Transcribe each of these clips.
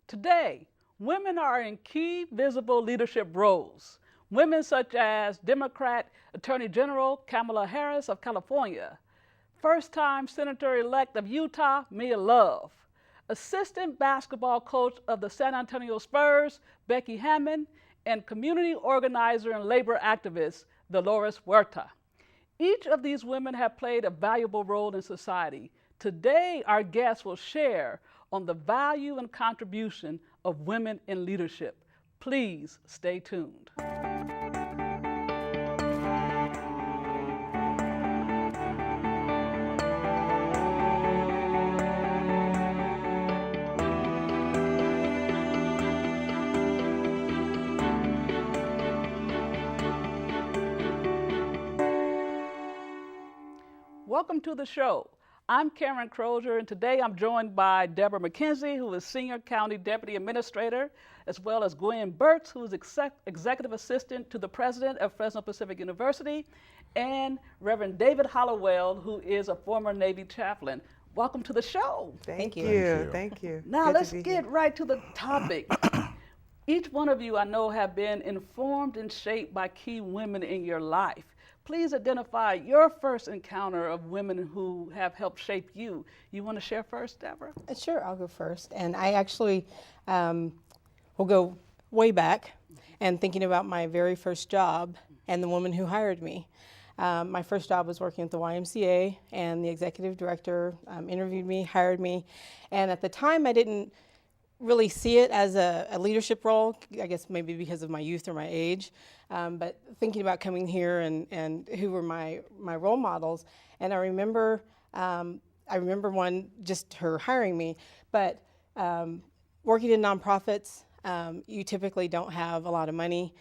Today, women are in key visible leadership roles. Women such as Democrat Attorney General Kamala Harris of California, first-time Senator-elect of Utah, Mia Love, assistant basketball coach of the San Antonio Spurs, Becky Hammon, and community organizer and labor activist, Dolores Huerta. Each of these women have played a valuable role in society. Today, our guests will share on the value and contribution of women in leadership. Please stay tuned. Welcome to the show. I'm Karen Crozier, and today I'm joined by Deborah McKenzie, who is Senior County Deputy Administrator, as well as Gwen Burtz, who is Executive Assistant to the President of Fresno Pacific University, and Reverend David Hollowell, who is a former Navy chaplain. Welcome to the show. Thank you. Thank you. Now Good let's to be get here. right to the topic. Each one of you I know have been informed and shaped by key women in your life. Please identify your first encounter of women who have helped shape you. You want to share first, Deborah? Sure, I'll go first. And I actually will go way back and thinking about my very first job and the woman who hired me. My first job was working at the YMCA, and the executive director interviewed me, hired me. And at the time, I didn't really see it as a leadership role, I guess maybe because of my youth or my age, but thinking about coming here and who were my role models. And I remember one, just her hiring me, but working in nonprofits, you typically don't have a lot of money.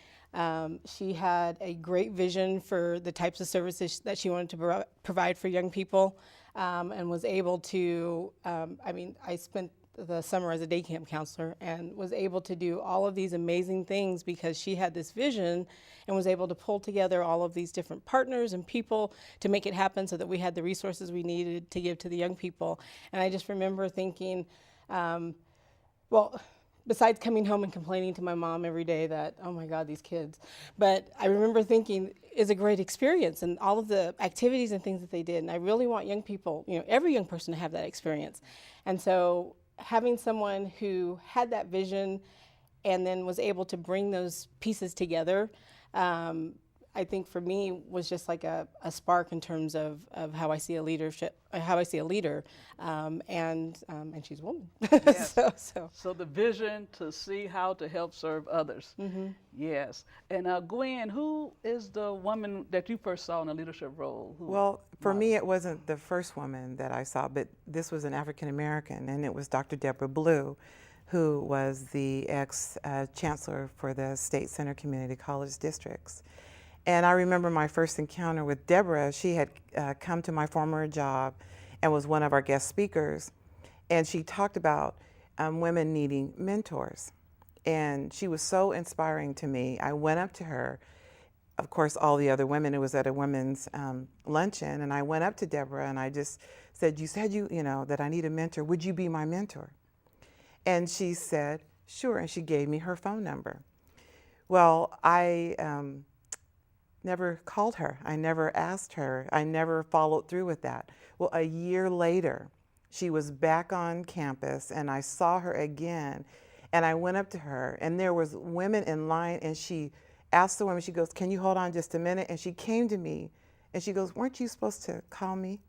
She had a great vision for the types of services that she wanted to provide for young people, and was able to, I spent the summer as a day camp counselor and was able to do all of these amazing things because she had this vision and was able to pull together all of these different partners and people to make it happen so that we had the resources we needed to give to the young people. And I just remember thinking, besides coming home and complaining to my mom every day that, oh my God, these kids, but I remember thinking it's a great experience and all of the activities and things that they did. And I really want young people, every young person to have that experience. And so having someone who had that vision and then was able to bring those pieces together, I think for me was just like a spark in terms of how I see a leader, and she's a woman. Yes. so So the vision to see how to help serve others. Mm-hmm. Yes. And Gwen, who is the woman that you first saw in a leadership role? Well, for me, it wasn't the first woman that I saw, but this was an African American, and it was Dr. Deborah Blue, who was the ex-chancellor for the State Center Community College districts. And I remember my first encounter with Deborah. She had come to my former job and was one of our guest speakers. And she talked about women needing mentors. And she was so inspiring to me. I went up to her, of course, all the other women, it was at a women's luncheon, and I went up to Deborah and I just said, you said that I need a mentor. Would you be my mentor? And she said, sure, and she gave me her phone number. Well, I never called her. I never asked her. I never followed through with that. Well, a year later, she was back on campus and I saw her again, and I went up to her and there was women in line, and she asked the woman, she goes, can you hold on just a minute? And she came to me and she goes, weren't you supposed to call me?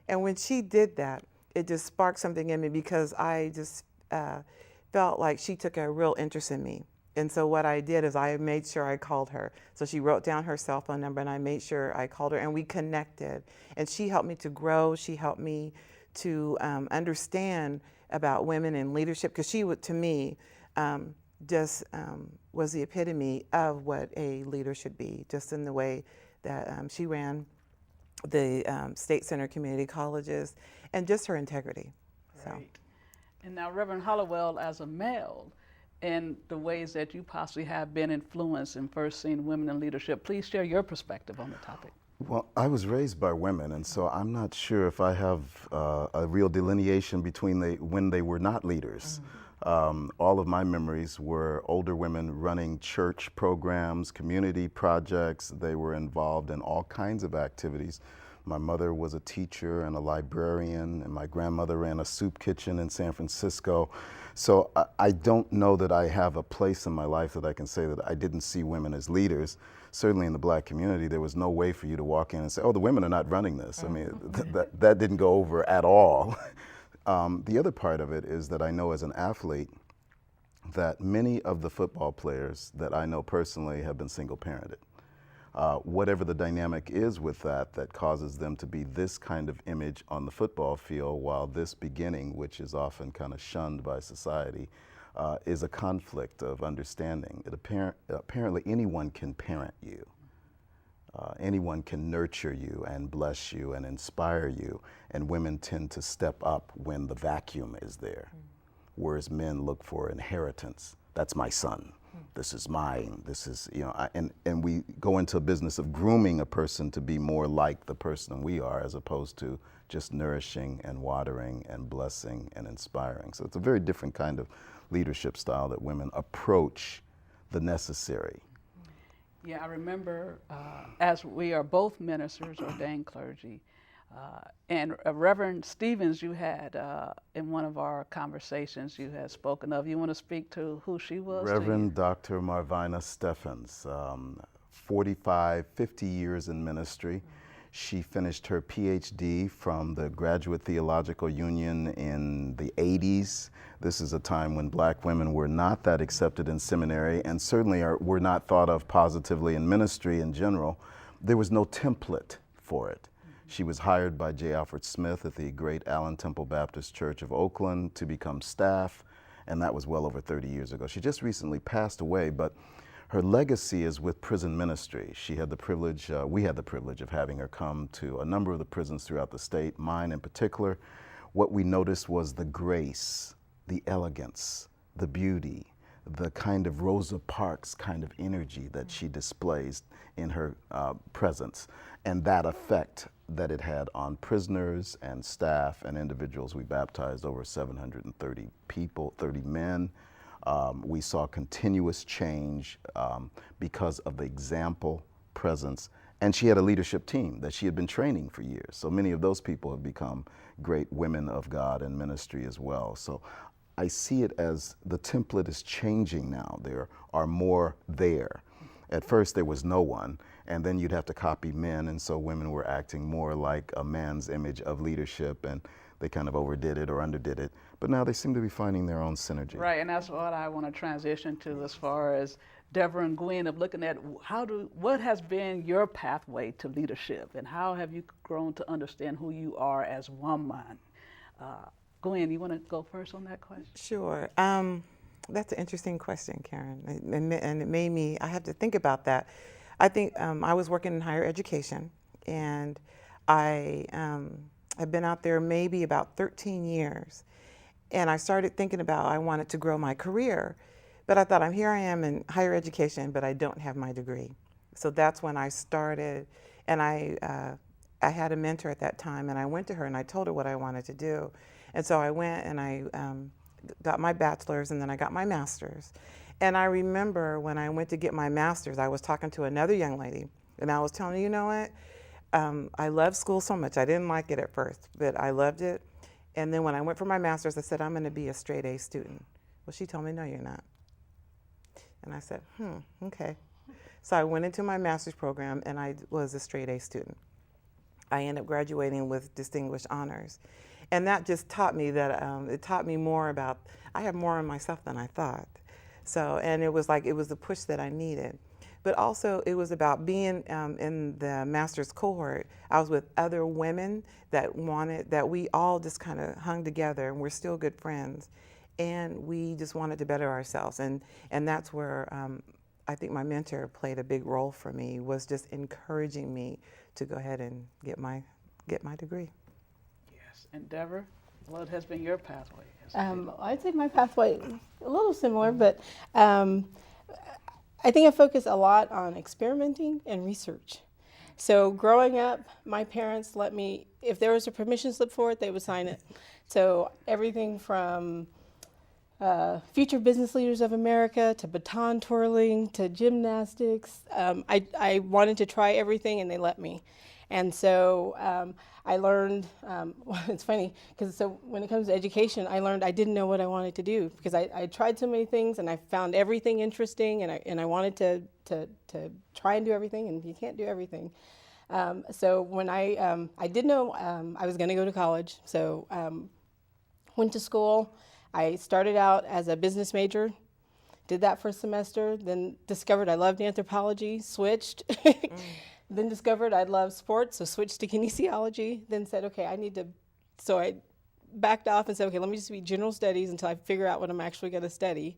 And when she did that, it just sparked something in me because I just felt like she took a real interest in me. And so what I did is I made sure I called her. So she wrote down her cell phone number and I made sure I called her and we connected. And she helped me to grow. She helped me to understand about women in leadership, because she would, to me, was the epitome of what a leader should be, just in the way that she ran the State Center Community Colleges and just her integrity. So. Right. And now, Reverend Hollowell, as a male, and the ways that you possibly have been influenced and first seen women in leadership, please share your perspective on the topic. Well, I was raised by women, and so I'm not sure if I have a real delineation between when they were not leaders. All of my memories were older women running church programs, community projects. They were involved in all kinds of activities. My mother was a teacher and a librarian, and my grandmother ran a soup kitchen in San Francisco. So I don't know that I have a place in my life that I can say that I didn't see women as leaders. Certainly in the Black community, there was no way for you to walk in and say, oh, the women are not running this. I mean, that didn't go over at all. The other part of it is that I know as an athlete that many of the football players that I know personally have been single-parented. Whatever the dynamic is with that causes them to be this kind of image on the football field, while this beginning, which is often kind of shunned by society, is a conflict of understanding. Apparently anyone can parent you. Anyone can nurture you and bless you and inspire you, and women tend to step up when the vacuum is there, whereas men look for inheritance. That's my son. This is mine. This is, you know, and we go into a business of grooming a person to be more like the person we are, as opposed to just nourishing and watering and blessing and inspiring. So it's a very different kind of leadership style that women approach the necessary. Yeah, I remember, as we are both ministers, ordained clergy, and Reverend Stevens, you had in one of our conversations, you had spoken of. You want to speak to who she was? Reverend Dr. Marvina Steffens, 45, 50 years in ministry. She finished her PhD from the Graduate Theological Union in the 80s. This is a time when Black women were not that accepted in seminary, and certainly were not thought of positively in ministry in general. There was no template for it. She was hired by J. Alfred Smith at the great Allen Temple Baptist Church of Oakland to become staff, and that was well over 30 years ago. She just recently passed away, but her legacy is with prison ministry. She had the privilege, we had the privilege of having her come to a number of the prisons throughout the state, mine in particular. What we noticed was the grace, the elegance, the beauty, the kind of Rosa Parks kind of energy that she displays in her presence, and that effect that it had on prisoners and staff and individuals. We baptized over 730 people, 30 men. We saw continuous change because of the example, presence, and she had a leadership team that she had been training for years. So many of those people have become great women of God in ministry as well. So I see it as the template is changing now. There are more there. At first there was no one, and then you'd have to copy men, and so women were acting more like a man's image of leadership, and they kind of overdid it or underdid it. But now they seem to be finding their own synergy. Right, and that's what I want to transition to as far as Deborah and Gwen, of looking at what has been your pathway to leadership, and how have you grown to understand who you are as woman? Gwen, you want to go first on that question? Sure. That's an interesting question, Karen, and it made me, I had to think about that. I think I was working in higher education, and I have been out there maybe about 13 years, and I started thinking about I wanted to grow my career, but I thought, here I am in higher education, but I don't have my degree. So that's when I started, and I had a mentor at that time, and I went to her and I told her what I wanted to do. And so I went and I got my bachelor's, and then I got my master's. And I remember when I went to get my master's, I was talking to another young lady, and I was telling her, you know what? I love school so much. I didn't like it at first, but I loved it. And then when I went for my master's, I said, I'm going to be a straight A student. Well, she told me, no, you're not. And I said, okay. So I went into my master's program, and I was a straight A student. I ended up graduating with distinguished honors. And that just taught me that, it taught me more about, I have more in myself than I thought. So, and it was the push that I needed. But also it was about being in the master's cohort. I was with other women that we all just kind of hung together, and we're still good friends. And we just wanted to better ourselves. And that's where I think my mentor played a big role for me, was just encouraging me to go ahead and get my degree. And Deborah, what has been your pathway? I'd say my pathway a little similar, but I think I focus a lot on experimenting and research. So growing up, my parents let me, if there was a permission slip for it, they would sign it. So everything from Future Business Leaders of America to baton twirling to gymnastics. I wanted to try everything and they let me. And so I learned, it's funny, because so when it comes to education, I learned I didn't know what I wanted to do because I tried so many things and I found everything interesting and I wanted to try and do everything, and you can't do everything. So when I did know I was going to go to college, so went to school. I started out as a business major, did that for a semester, then discovered I loved anthropology, switched. Then discovered I loved sports, so switched to kinesiology, then said, okay, so I backed off and said, okay, let me just be general studies until I figure out what I'm actually going to study.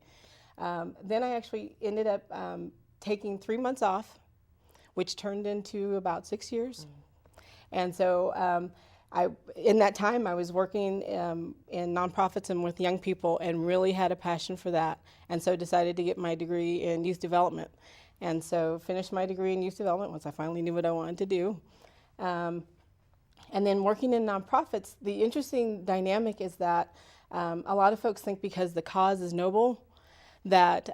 Then I actually ended up taking 3 months off, which turned into about 6 years. And so in that time, I was working in nonprofits and with young people and really had a passion for that. And so decided to get my degree in youth development. And so finished my degree in youth development once I finally knew what I wanted to do. And then working in nonprofits, the interesting dynamic is that a lot of folks think because the cause is noble, that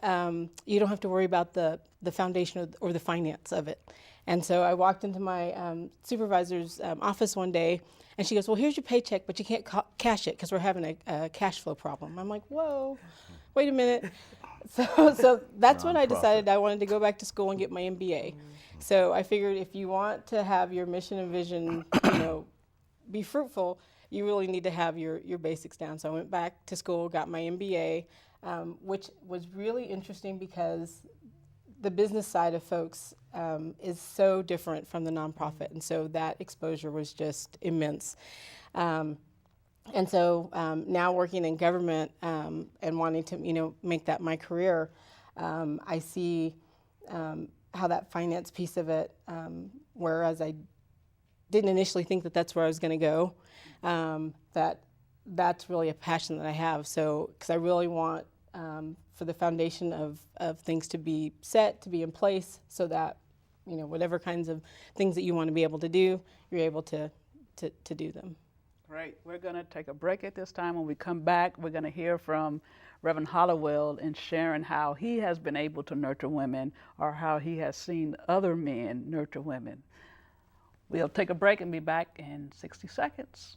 you don't have to worry about the foundation or the finance of it. And so I walked into my supervisor's office one day, and she goes, well, here's your paycheck, but you can't cash it because we're having a cash flow problem. I'm like, whoa, wait a minute. So that's when I decided I wanted to go back to school and get my MBA. So I figured if you want to have your mission and vision, be fruitful, you really need to have your basics down. So I went back to school, got my MBA, which was really interesting because the business side of folks is so different from the nonprofit, and so that exposure was just immense. And so now working in government and wanting to, make that my career, I see how that finance piece of it, whereas I didn't initially think that that's where I was going to go, that's really a passion that I have. So, because I really want for the foundation of things to be set, to be in place, so that, whatever kinds of things that you want to be able to do, you're able to do them. Great. We're going to take a break at this time. When we come back, we're going to hear from Reverend Hollowell and sharing how he has been able to nurture women or how he has seen other men nurture women. We'll take a break and be back in 60 seconds.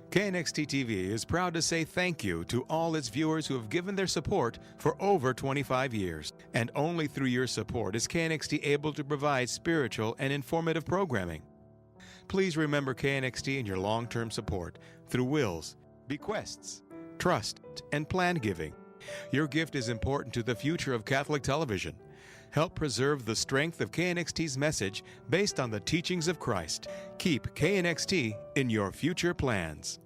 KNXT TV is proud to say thank you to all its viewers who have given their support for over 25 years. And only through your support is KNXT able to provide spiritual and informative programming. Please remember KNXT in your long-term support through wills, bequests, trust, and plan giving. Your gift is important to the future of Catholic television. Help preserve the strength of KNXT's message based on the teachings of Christ. Keep KNXT in your future plans.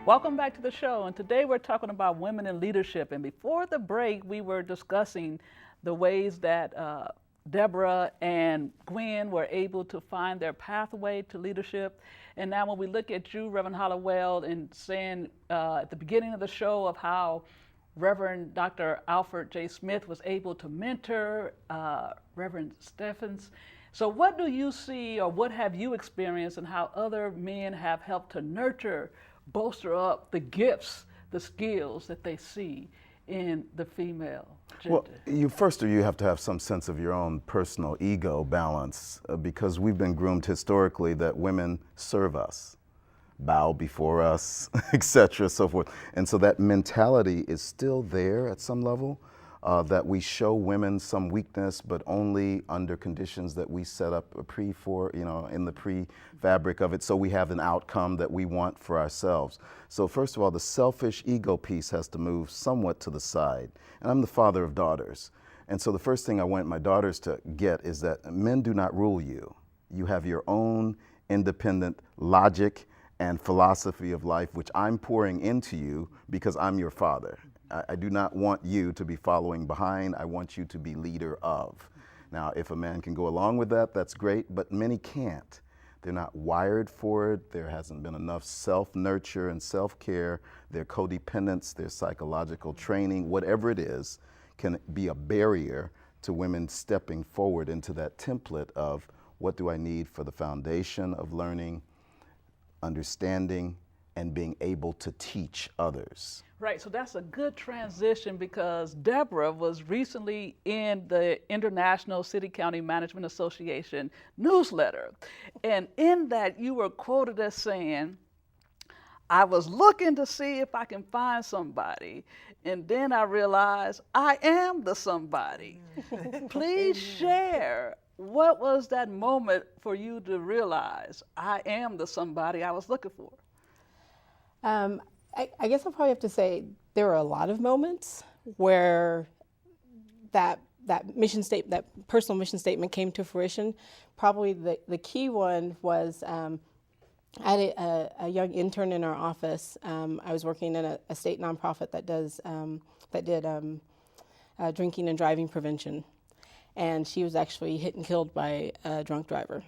Welcome back to the show, and today we're talking about women in leadership. And before the break, we were discussing the ways that Deborah and Gwen were able to find their pathway to leadership. And now when we look at you, Reverend Hollowell, and saying at the beginning of the show of how Reverend Dr. Alfred J. Smith was able to mentor Reverend Stephens. So what do you see, or what have you experienced, and how other men have helped to nurture, bolster up the gifts, the skills that they see in the female gender? Well, you have to have some sense of your own personal ego balance, because we've been groomed historically that women serve us, bow before us, etc., so forth. And so that mentality is still there at some level, that we show women some weakness, but only under conditions that we set up in the pre-fabric of it, so we have an outcome that we want for ourselves. So first of all, the selfish ego piece has to move somewhat to the side. And I'm the father of daughters. And so the first thing I want my daughters to get is that men do not rule you. You have your own independent logic and philosophy of life, which I'm pouring into you because I'm your father. I do not want you to be following behind. I want you to be leader of. Now, if a man can go along with that, that's great, but many can't. They're not wired for it. There hasn't been enough self-nurture and self-care. Their codependence, their psychological training, whatever it is, can be a barrier to women stepping forward into that template of what do I need for the foundation of learning, understanding, and being able to teach others. Right, so that's a good transition because Deborah was recently in the International City County Management Association newsletter. And in that, you were quoted as saying, I was looking to see if I can find somebody, and then I realized I am the somebody. Please share, what was that moment for you to realize I am the somebody I was looking for? I guess I'll probably have to say there were a lot of moments where that mission statement, that personal mission statement came to fruition. Probably the key one was I had a young intern in our office. I was working in a state nonprofit that did drinking and driving prevention, and she was actually hit and killed by a drunk driver.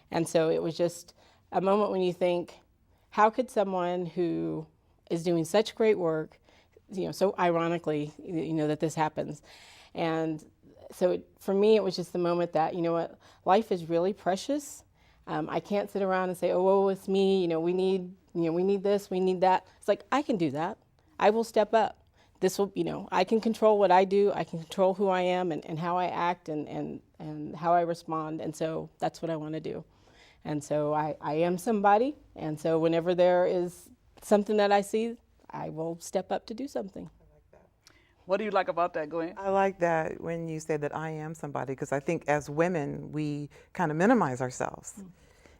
And so it was just a moment when you think, how could someone who is doing such great work, so ironically, that this happens. And so for me, it was just the moment that, you know what, life is really precious. I can't sit around and say, oh, it's me, we need this, we need that. It's like, I can do that. I will step up. This will, I can control what I do. I can control who I am and how I act and how I respond. And so that's what I want to do. And so I am somebody. And so whenever there is something that I see, I will step up to do something. What do you like about that, Gwen? I like that when you say that I am somebody, because I think as women, we kind of minimize ourselves.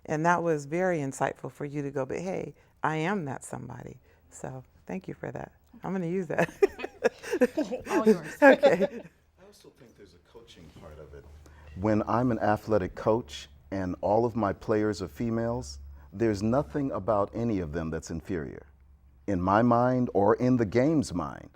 And that was very insightful for you to go, but hey, I am that somebody. So thank you for that. I'm going to use that. All yours. Okay. I also think there's a coaching part of it. When I'm an athletic coach and all of my players are females, there's nothing about any of them that's inferior in my mind or in the game's mind.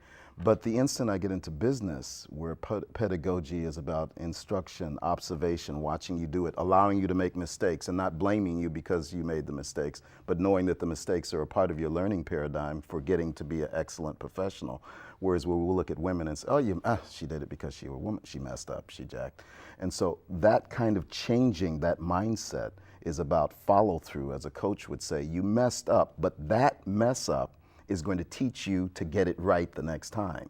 But the instant I get into business, where pedagogy is about instruction, observation, watching you do it, allowing you to make mistakes and not blaming you because you made the mistakes, but knowing that the mistakes are a part of your learning paradigm for getting to be an excellent professional. Whereas where we'll look at women and say, oh, she did it because she was a woman, she messed up, she jacked. And so that kind of changing that mindset is about follow through. As a coach would say, you messed up, but that mess up is going to teach you to get it right the next time.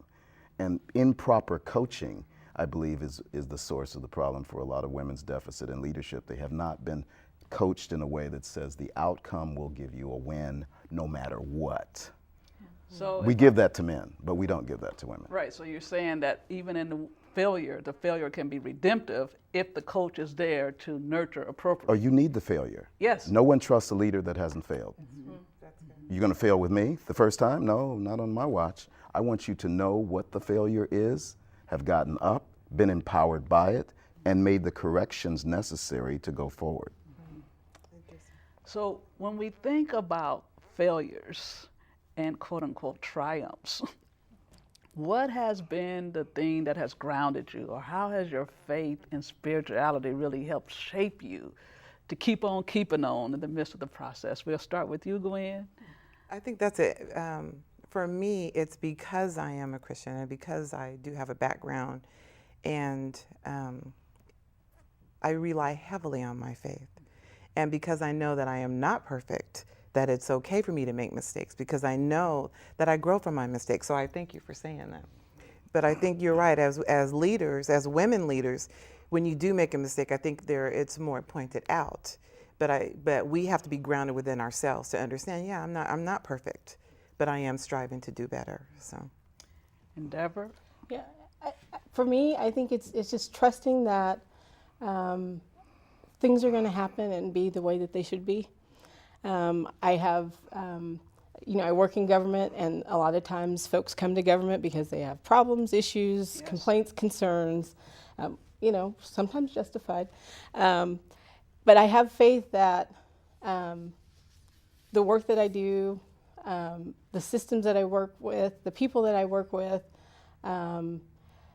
And improper coaching, I believe, is the source of the problem for a lot of women's deficit in leadership. They have not been coached in a way that says the outcome will give you a win no matter what. So we give that to men, but we don't give that to women. Right, so you're saying that even in the failure can be redemptive if the coach is there to nurture appropriately. Or you need the failure. Yes. No one trusts a leader that hasn't failed. You're going to fail with me the first time? No, not on my watch. I want you to know what the failure is, have gotten up, been empowered by it, and made the corrections necessary to go forward. So when we think about failures and quote unquote triumphs, what has been the thing that has grounded you, or how has your faith and spirituality really helped shape you to keep on keeping on in the midst of the process? We'll start with you, Gwen. I think that's it. For me, it's because I am a Christian and because I do have a background, and I rely heavily on my faith. And because I know that I am not perfect, that it's okay for me to make mistakes, because I know that I grow from my mistakes. So I thank you for saying that. But I think you're right, as leaders, as women leaders, when you do make a mistake, I think it's more pointed out. But we have to be grounded within ourselves to understand, yeah, I'm not perfect, but I am striving to do better. So. And Deborah? Yeah, for me, I think it's just trusting that things are going to happen and be the way that they should be. I have, I work in government, and a lot of times folks come to government because they have problems, issues, yes, complaints, concerns, sometimes justified. But I have faith that the work that I do, the systems that I work with, the people that I work with,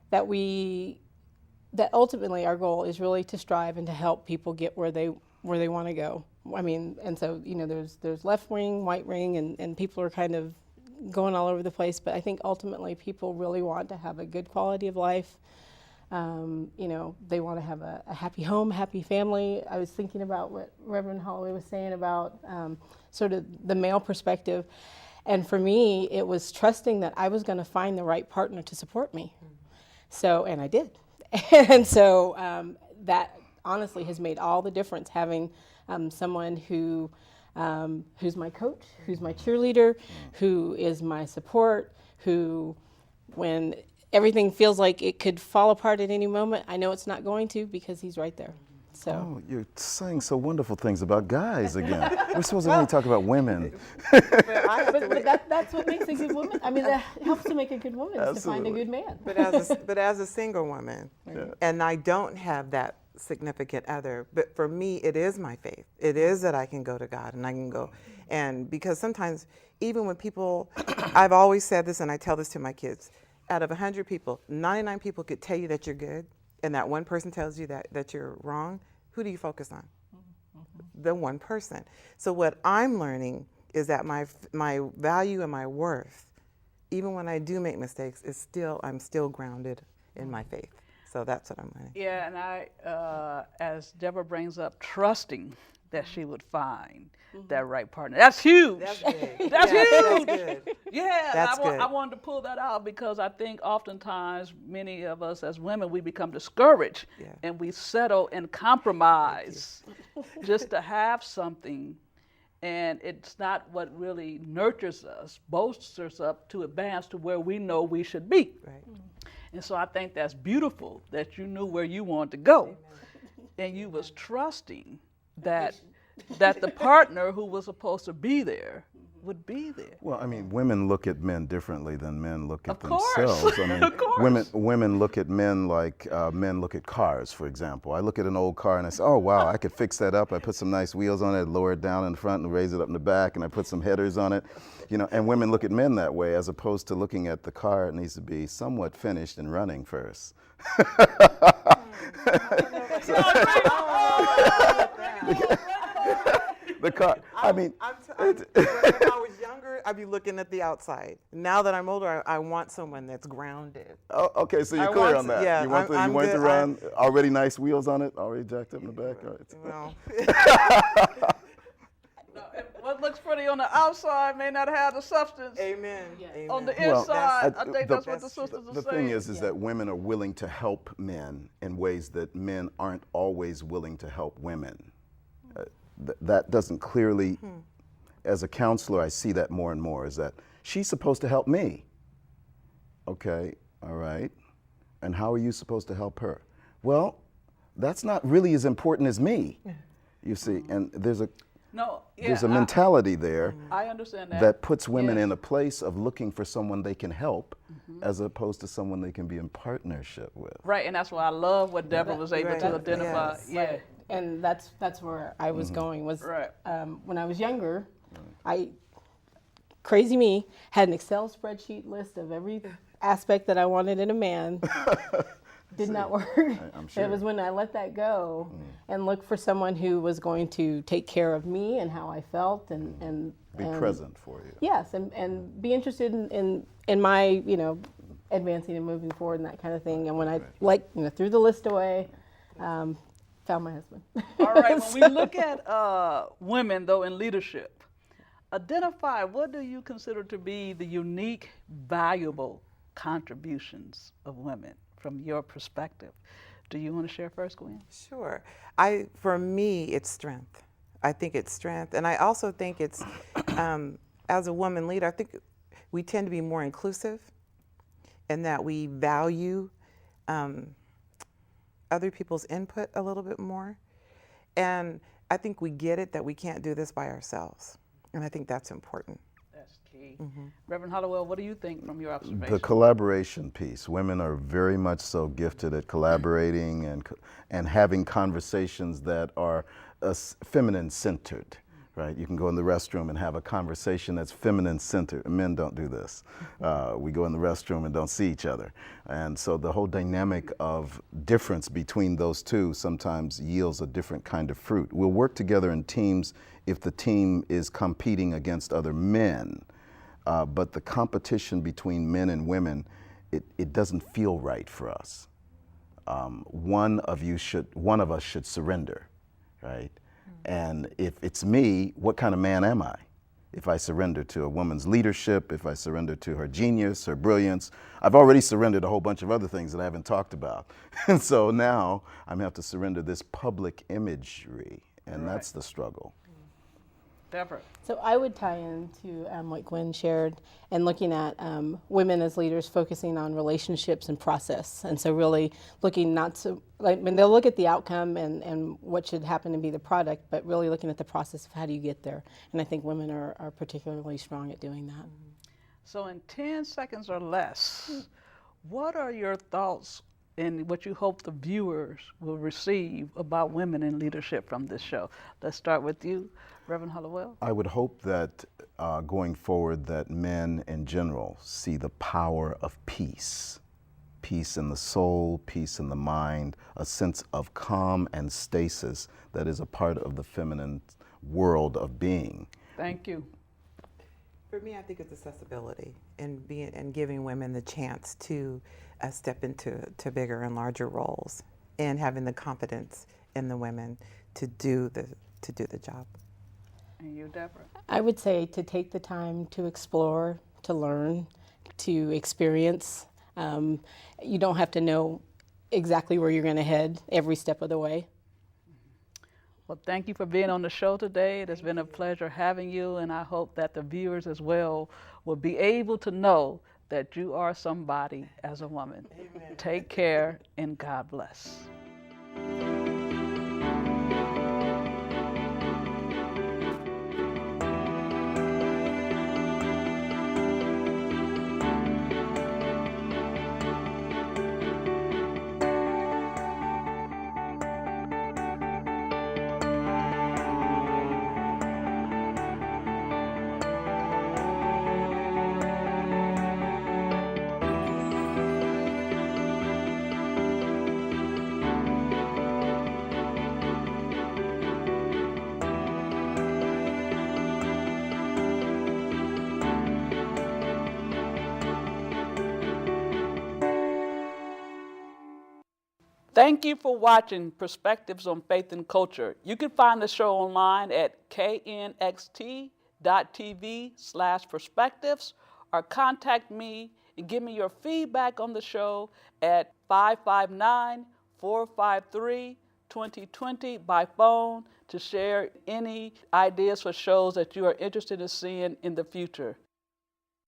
that ultimately our goal is really to strive and to help people get where they want to go. I mean, and so there's left wing, right wing, and people are kind of going all over the place, but I think ultimately people really want to have a good quality of life. You know, they want to have a happy home, happy family. I was thinking about what Reverend Holloway was saying about sort of the male perspective. And for me, it was trusting that I was going to find the right partner to support me. So, and I did. And so that honestly has made all the difference, having someone who who's my coach, who's my cheerleader, who is my support, who, when everything feels like it could fall apart at any moment, I know it's not going to, because he's right there. So. Oh, you're saying so wonderful things about guys again. We're supposed to only talk about women. But that's what makes a good woman. I mean, that helps to make a good woman, is to find a good man. But as a single woman, and I don't have that significant other, but for me, it is my faith. It is that I can go to God and I can go, and because sometimes, even when people, I've always said this and I tell this to my kids, out of 100 people, 99 people could tell you that you're good, and that one person tells you that you're wrong. Who do you focus on? The one person. So what I'm learning is that my value and my worth, even when I do make mistakes, I'm still grounded in my faith. So that's what I'm learning. Yeah, and I, as Deborah brings up, trusting that she would find that right partner. That's huge. That's big. That's Yeah, huge. that's good. Yeah, That's good. I wanted to pull that out because I think oftentimes many of us as women, we become discouraged and we settle and compromise just to have something, and it's not what really nurtures us, bolsters up to advance to where we know we should be. Right. And so I think that's beautiful that you knew where you wanted to go. Amen. And you was trusting that the partner who was supposed to be there would be there. Well, I mean, women look at men differently than men look at Of course. themselves. I mean, Of course. women look at men like men look at cars, for example. I look at an old car and I say, oh, wow, I could fix that up. I put some nice wheels on it, lower it down in front and raise it up in the back, and I put some headers on it. You know, and women look at men that way, as opposed to looking at the car. It needs to be somewhat finished and running first. The car, I mean, when I was younger, I'd be looking at the outside. Now that I'm older, I want someone that's grounded. oh, okay, so you're I clear want on to- that. yeah, you want, I'm you want it to good. run, already nice wheels on it, already jacked up in the back. All right. Well, What looks pretty on the outside may not have the substance amen. Amen. on the Well, inside. I the- think that's what the that's- sisters are The saying. thing is that women are willing to help men in ways that men aren't always willing to help women. That doesn't clearly, as a counselor, I see that more and more, is that she's supposed to help me. Okay, all right. And how are you supposed to help her? Well, that's not really as important as me, you see. And there's a mentality there I understand that. that puts women Yes. in a place of looking for someone they can help as opposed to someone they can be in partnership with. Right, and that's why I love what Deborah was able to Right. identify. Yes. Yeah. And that's where I was going, was Right. when I was younger, crazy me, had an Excel spreadsheet list of every aspect that I wanted in a man. Did not work. I'm sure. It was when I let that go and looked for someone who was going to take care of me and how I felt and Be present for you. Yes, and be interested in my, advancing and moving forward and that kind of thing. And when I threw the list away, found my husband. All right, when we look at women, though, in leadership, identify what do you consider to be the unique, valuable contributions of women from your perspective? Do you want to share first, Gwen? Sure. For me, it's strength. I think it's strength. And I also think it's, as a woman leader, I think we tend to be more inclusive in that we value other people's input a little bit more. And I think we get it that we can't do this by ourselves. And I think that's important. That's key. Reverend Hollowell, what do you think from your observation? The collaboration piece. Women are very much so gifted at collaborating and having conversations that are feminine-centered, right? You can go in the restroom and have a conversation that's feminine-centered. Men don't do this. We go in the restroom and don't see each other. And so the whole dynamic of difference between those two sometimes yields a different kind of fruit. We'll work together in teams if the team is competing against other men. but the competition between men and women, it doesn't feel right for us. One of us should surrender, right? And if it's me, what kind of man am I? If I surrender to a woman's leadership, if I surrender to her genius, her brilliance, I've already surrendered a whole bunch of other things that I haven't talked about. And so now I'm going to have to surrender this public imagery, and that's the struggle. Deborah. So I would tie into what Gwen shared and looking at women as leaders focusing on relationships and process. And so really looking not to, like, when they'll look at the outcome and what should happen to be the product, but really looking at the process of how do you get there. And I think women are particularly strong at doing that. So in 10 seconds or less, what are your thoughts and what you hope the viewers will receive about women in leadership from this show? Let's start with you, Reverend Hollowell. I would hope that going forward that men in general see the power of peace. Peace in the soul, peace in the mind, a sense of calm and stasis that is a part of the feminine world of being. Thank you. For me, I think it's accessibility and giving women the chance to step into bigger and larger roles, and having the confidence in the women to do the job. And you, Deborah? I would say to take the time to explore, to learn, to experience. You don't have to know exactly where you're going to head every step of the way. Well, thank you for being on the show today. It has been a pleasure having you, and I hope that the viewers as well will be able to know that you are somebody as a woman. Amen. Take care, and God bless. Thank you for watching Perspectives on Faith and Culture. You can find the show online at knxt.tv/perspectives, or contact me and give me your feedback on the show at 559-453-2020 by phone to share any ideas for shows that you are interested in seeing in the future.